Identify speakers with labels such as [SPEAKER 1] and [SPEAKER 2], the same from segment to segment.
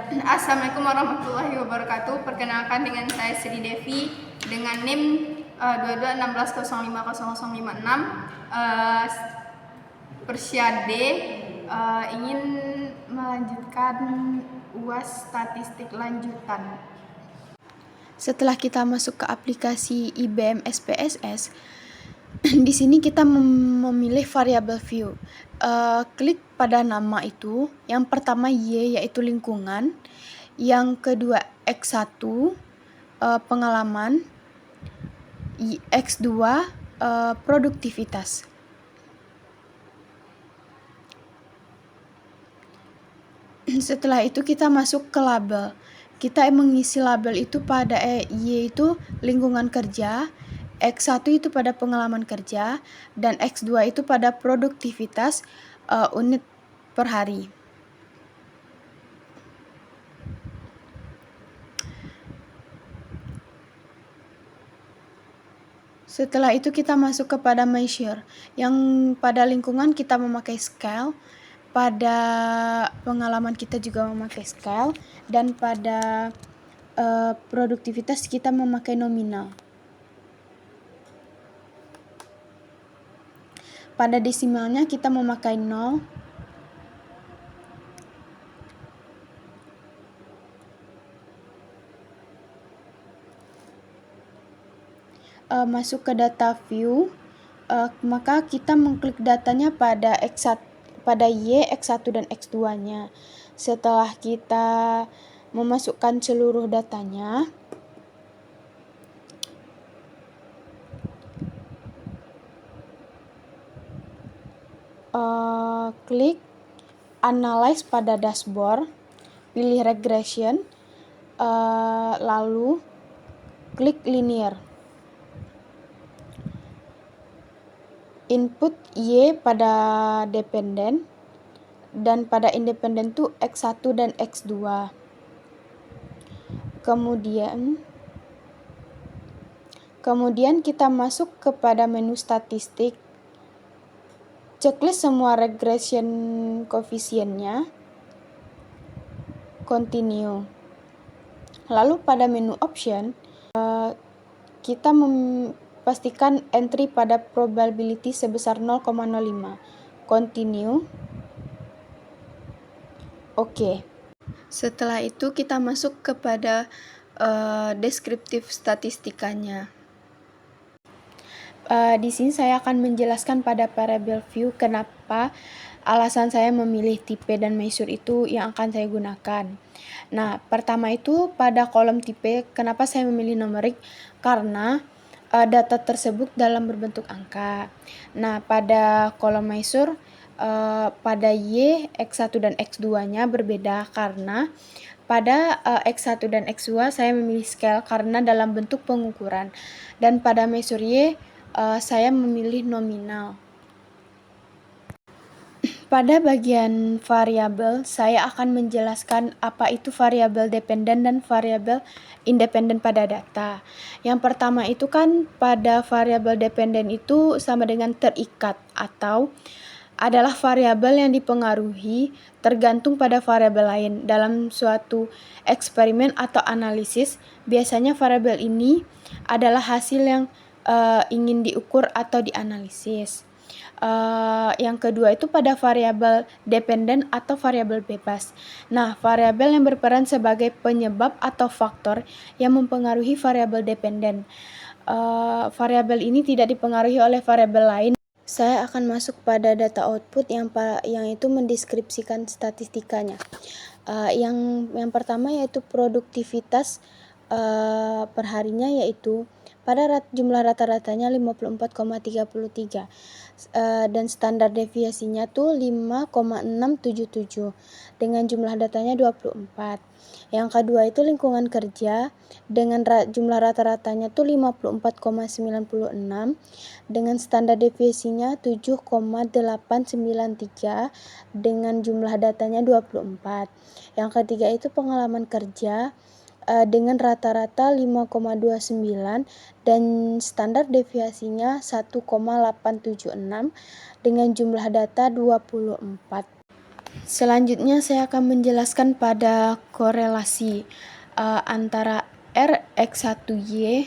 [SPEAKER 1] Assalamualaikum warahmatullahi wabarakatuh. Perkenalkan dengan saya Sri Devi dengan NIM 2216050056. Persiade ingin melanjutkan UAS statistik lanjutan.
[SPEAKER 2] Setelah kita masuk ke aplikasi IBM SPSS, di sini kita memilih variabel view. Klik pada nama itu. Yang pertama Y yaitu lingkungan, yang kedua X1 pengalaman, X2 produktivitas. Setelah itu kita masuk ke label. Kita mengisi label itu pada Y itu lingkungan kerja, X1 itu pada pengalaman kerja, dan X2 itu pada produktivitas unit per hari. Setelah itu kita masuk kepada measure. Yang pada lingkungan kita memakai scale, pada pengalaman kita juga memakai scale, dan pada produktivitas kita memakai nominal. Pada desimalnya kita memakai 0. Masuk ke data view, maka kita mengklik datanya pada X1, pada Y, X1 dan X2-nya. Setelah kita memasukkan seluruh datanya, klik analyze pada dashboard, pilih regression, lalu klik linear. Input Y pada dependen, dan pada independen itu X1 dan X2. Kemudian kita masuk kepada menu statistik, checklist semua regression koefisiennya, continue. Lalu pada menu option, kita pastikan entry pada probability sebesar 0,05. Continue. Oke. Setelah itu kita masuk kepada deskriptif statistikanya. Di sini saya akan menjelaskan pada variable view kenapa alasan saya memilih tipe dan measure itu yang akan saya gunakan. Nah, pertama itu pada kolom tipe, kenapa saya memilih numerik? Karena data tersebut dalam berbentuk angka. Nah, pada kolom measure, pada Y, X1 dan X2-nya berbeda karena pada X1 dan X2 saya memilih scale karena dalam bentuk pengukuran. Dan pada measure Y, saya memilih nominal. Pada bagian variabel, saya akan menjelaskan apa itu variabel dependen dan variabel independen pada data. Yang pertama itu kan pada variabel dependen itu sama dengan terikat atau adalah variabel yang dipengaruhi tergantung pada variabel lain. Dalam suatu eksperimen atau analisis, biasanya variabel ini adalah hasil yang ingin diukur atau dianalisis. Yang kedua itu pada variabel dependen atau variabel bebas. Nah, variabel yang berperan sebagai penyebab atau faktor yang mempengaruhi variabel dependen. Variabel ini tidak dipengaruhi oleh variabel lain. Saya akan masuk pada data output yang itu mendeskripsikan statistikanya. Yang pertama yaitu produktivitas per harinya, yaitu pada jumlah rata-ratanya 54,33 dan standar deviasinya tuh 5,677 dengan jumlah datanya 24. Yang kedua itu lingkungan kerja dengan jumlah rata-ratanya tuh 54,96 dengan standar deviasinya 7,893 dengan jumlah datanya 24. Yang ketiga itu pengalaman kerja dengan rata-rata 5,29 dan standar deviasinya 1,876 dengan jumlah data 24. Selanjutnya saya akan menjelaskan pada korelasi antara Rx1Y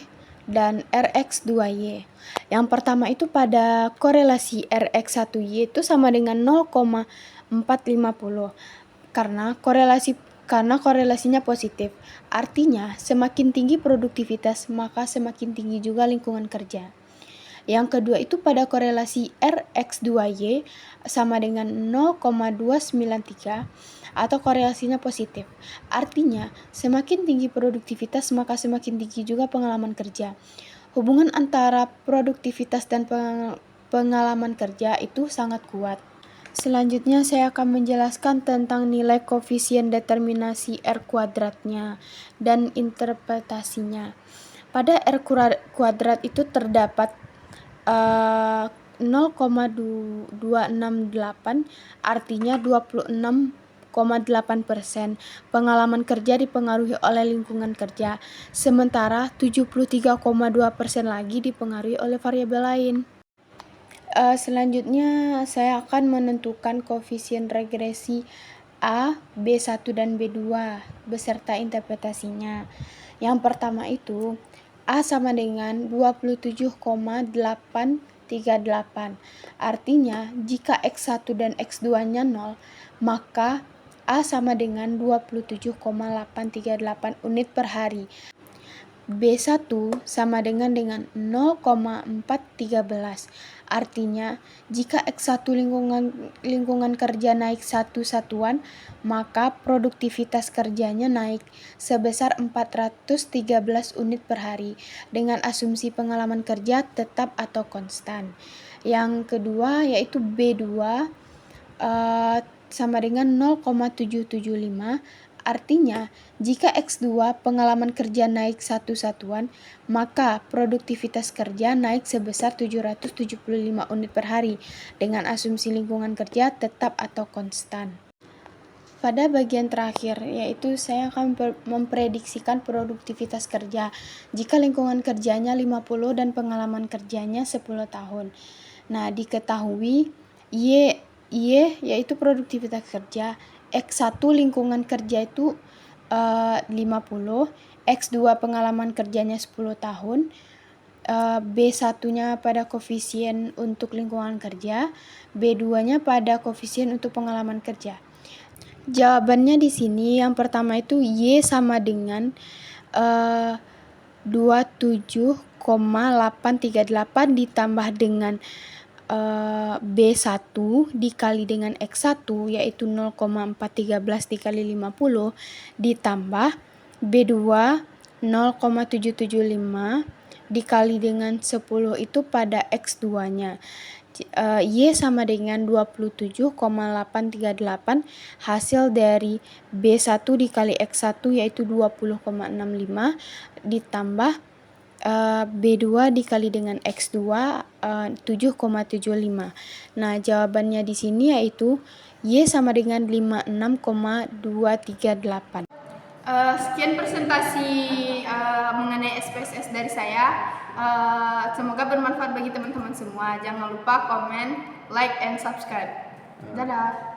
[SPEAKER 2] dan Rx2Y. Yang pertama itu pada korelasi Rx1Y itu sama dengan 0,450 karena korelasinya positif. Artinya semakin tinggi produktivitas maka semakin tinggi juga lingkungan kerja. Yang kedua itu pada korelasi Rx2Y sama dengan 0,293 atau korelasinya positif. Artinya, semakin tinggi produktivitas maka semakin tinggi juga pengalaman kerja. Hubungan antara produktivitas dan pengalaman kerja itu sangat kuat. Selanjutnya saya akan menjelaskan tentang nilai koefisien determinasi R kuadratnya dan interpretasinya. Pada R kuadrat itu terdapat 0,268 artinya 26,8% pengalaman kerja dipengaruhi oleh lingkungan kerja, sementara 73,2% lagi dipengaruhi oleh variabel lain. Selanjutnya saya akan menentukan koefisien regresi A, B1 dan B2 beserta interpretasinya. Yang pertama itu A sama dengan 27,838. Artinya jika X1 dan X2-nya 0, maka A sama dengan 27,838 unit per hari. B1 sama dengan 0,413. Artinya, jika X1 lingkungan kerja naik 1 satuan, maka produktivitas kerjanya naik sebesar 413 unit per hari dengan asumsi pengalaman kerja tetap atau konstan. Yang kedua yaitu B2 sama dengan 0,775. Artinya, jika X2 pengalaman kerja naik 1 satuan, maka produktivitas kerja naik sebesar 775 unit per hari dengan asumsi lingkungan kerja tetap atau konstan. Pada bagian terakhir, yaitu saya akan memprediksikan produktivitas kerja jika lingkungan kerjanya 50 dan pengalaman kerjanya 10 tahun. Nah, diketahui Y yaitu produktivitas kerja, X1 lingkungan kerja itu 50, X2 pengalaman kerjanya 10 tahun, B1-nya pada koefisien untuk lingkungan kerja, B2-nya pada koefisien untuk pengalaman kerja. Jawabannya di sini yang pertama itu Y sama dengan 27,838 ditambah dengan B1 dikali dengan X1 yaitu 0,413 dikali 50 ditambah B2 0,775 dikali dengan 10 itu pada X2-nya. Y sama dengan 27,838 hasil dari B1 dikali X1 yaitu 20,65 ditambah B2 dikali dengan X2 7,75. Nah, jawabannya di sini yaitu Y sama dengan 56,238.
[SPEAKER 1] Sekian presentasi mengenai SPSS dari saya. Semoga bermanfaat bagi teman-teman semua. Jangan lupa komen, like, and subscribe. Dadah.